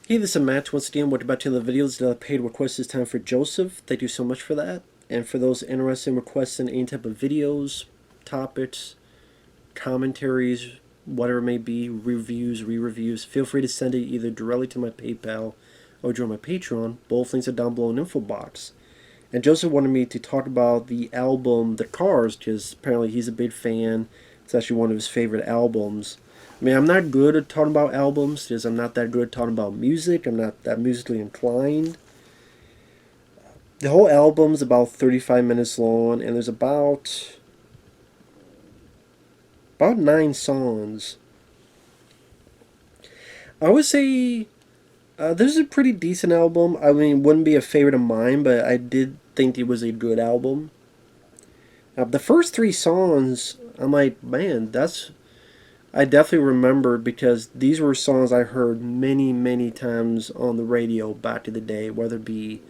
Hey, this is Matt once again. What about the videos that I paid request this time for Joseph? Thank you so much for that. And for those interested in requesting any type of videos, topics, commentaries, whatever it may be, reviews, re-reviews, feel free to send it either directly to my PayPal or join my Patreon. Both links are down below in the info box. And Joseph wanted me to talk about the album The Cars because apparently he's a big fan. It's actually one of his favorite albums. I mean, I'm not good at talking about albums because I'm not that good at talking about music. I'm not that musically inclined. The whole album's about 35 minutes long, and there's about 9 songs. I would say this is a pretty decent album. I mean, wouldn't be a favorite of mine, but I did think it was a good album. The first 3 songs, I'm like, man, that's I definitely remember because these were songs I heard many, many times on the radio back in the day, whether it be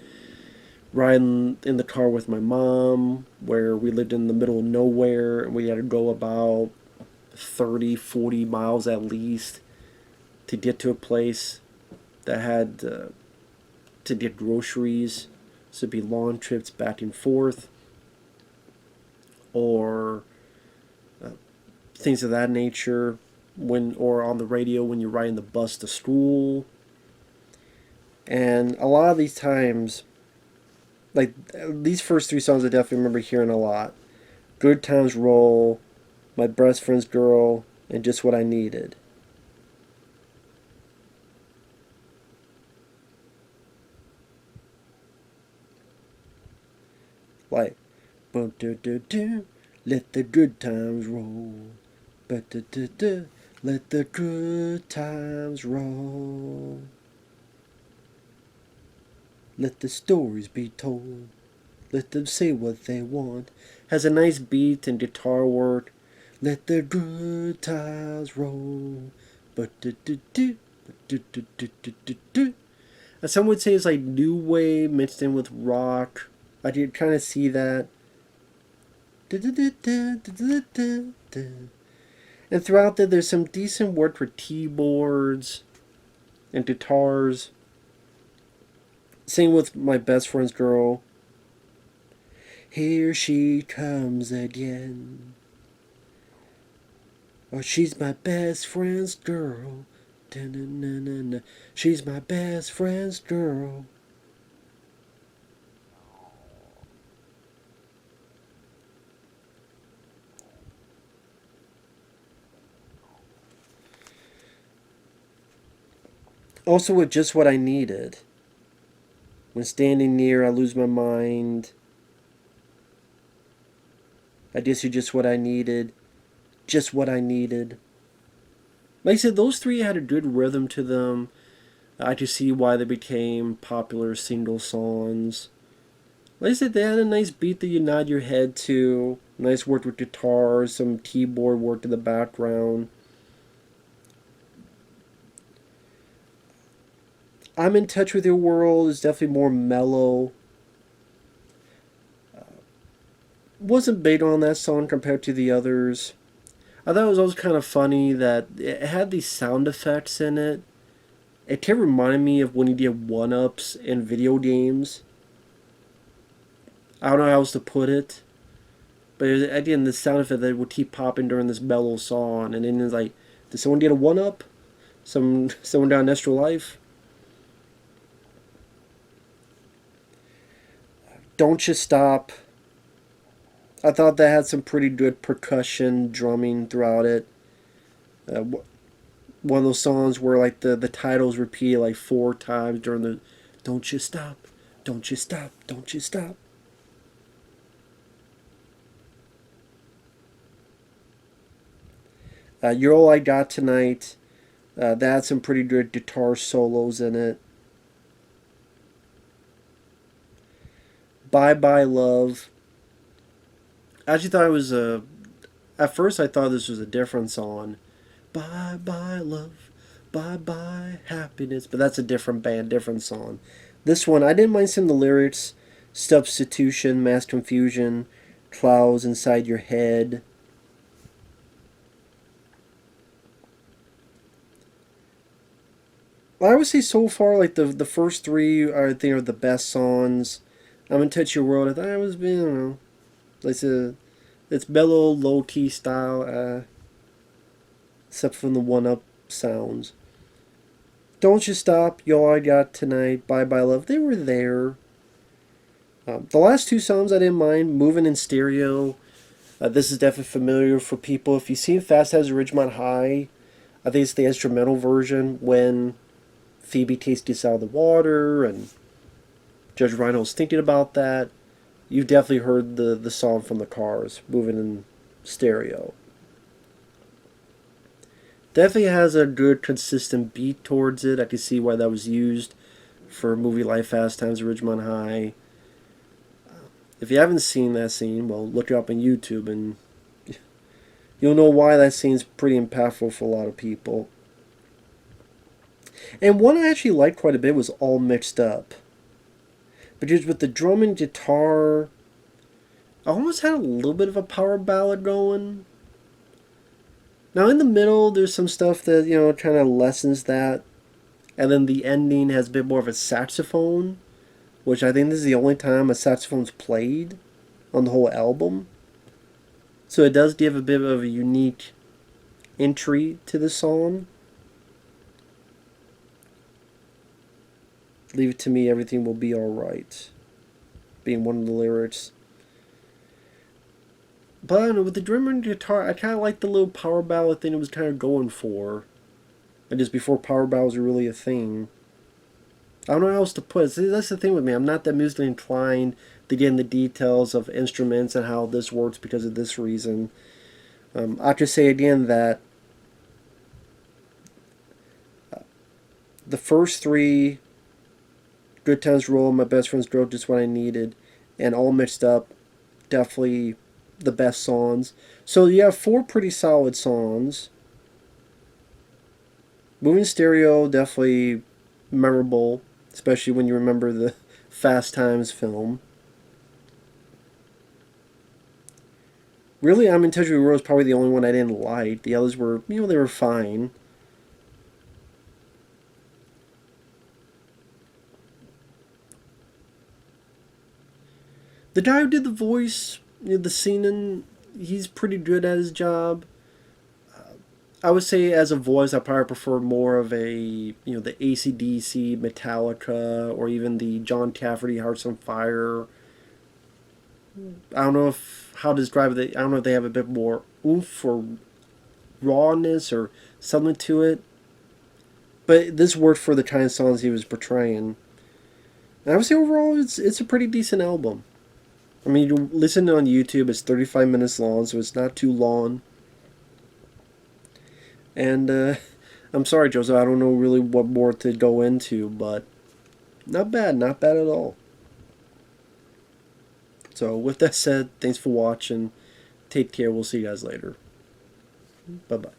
riding in the car with my mom, where we lived in the middle of nowhere and we had to go about 30, 40 miles at least to get to a place that had to get groceries. So it'd be long trips back and forth, or things of that nature. Or on the radio when you're riding the bus to school. And a lot of these times, like these first 3 songs, I definitely remember hearing a lot. Good Times Roll, My Best Friend's Girl, and Just What I Needed. Like, let the good times roll. Let the good times roll. Let the stories be told. Let them say what they want. Has a nice beat and guitar work. Let the good times roll. And some would say it's like new wave mixed in with rock. I did kind of see that. And throughout that, there's some decent work for keyboards and guitars. Same with My Best Friend's Girl. Here she comes again. Oh, she's my best friend's girl. Da-na-na-na-na. She's my best friend's girl. Also, with Just What I Needed. When standing near, I lose my mind. I guess you're just what I needed. Just what I needed. Like I said, those 3 had a good rhythm to them. I could see why they became popular single songs. Like I said, they had a nice beat that you nod your head to. Nice work with guitars, some keyboard work in the background. I'm in Touch with Your World is definitely more mellow. Wasn't big on that song compared to the others. I thought it was always kind of funny that it had these sound effects in it. It kept reminding me of when you did one-ups in video games. I don't know how else to put it. But again, the sound effect that would keep popping during this mellow song. And then it's like, did someone get a one-up? Someone down Extra Life? Don't You Stop. I thought that had some pretty good percussion drumming throughout it. One of those songs where like the titles repeat like 4 times during the "Don't you stop, don't you stop, don't you stop." You're All I Got Tonight. That had some pretty good guitar solos in it. Bye Bye Love. I actually thought it was a. At first, I thought this was a different song. Bye Bye Love, Bye Bye Happiness. But that's a different band, different song. This one, I didn't mind some of the lyrics. Substitution, Mass Confusion, Clouds Inside Your Head. I would say so far, like the first three, I think are the best songs. I'm in Touch Your World. I thought it was, you know, it's mellow, low key style, except from the one up sounds. Don't You Stop, You All I Got Tonight, Bye Bye Love. They were there. The last two songs I didn't mind. Moving in Stereo. This is definitely familiar for people. If you've seen Fast as Ridgemont High, I think it's the instrumental version when Phoebe takes out of the water and Judge Reinhold's thinking about that. You've definitely heard the song from the Cars, Moving in Stereo. Definitely has a good, consistent beat towards it. I can see why that was used for a movie like Fast Times at Ridgemont High. If you haven't seen that scene, well, look it up on YouTube and you'll know why that scene's pretty impactful for a lot of people. And one I actually liked quite a bit was All Mixed Up. Because with the drum and guitar, I almost had a little bit of a power ballad going. Now in the middle, there's some stuff that, you know, kind of lessens that. And then the ending has a bit more of a saxophone, which I think this is the only time a saxophone's played on the whole album. So it does give a bit of a unique entry to the song. Leave it to me, everything will be alright, being one of the lyrics. But I don't know, with the drum and guitar, I kind of like the little power ballad thing it was kind of going for. And just before power ballads were really a thing. I don't know how else to put it. See, that's the thing with me. I'm not that musically inclined to get in the details of instruments and how this works because of this reason. I'll just say again that the first three, Good Times Roll, My Best Friend's Girl, Just What I Needed, and All Mixed Up, definitely the best songs. So you have four pretty solid songs. Moving Stereo, definitely memorable, especially when you remember the Fast Times film. Really, I'm in Touch with Your World is probably the only one I didn't like. The others were, you know, they were fine. The guy who did the voice, you know, the singing, he's pretty good at his job. I would say as a voice, I probably prefer more of a, you know, the AC/DC, Metallica, or even the John Cafferty Hearts on Fire. I don't know if how to describe it. I don't know if they have a bit more oomph or rawness or something to it. But this worked for the kind of songs he was portraying. And I would say overall, it's a pretty decent album. I mean, you listen on YouTube, it's 35 minutes long, so it's not too long. And I'm sorry, Joseph, I don't know really what more to go into, but not bad at all. So with that said, thanks for watching. Take care. We'll see you guys later. Bye bye.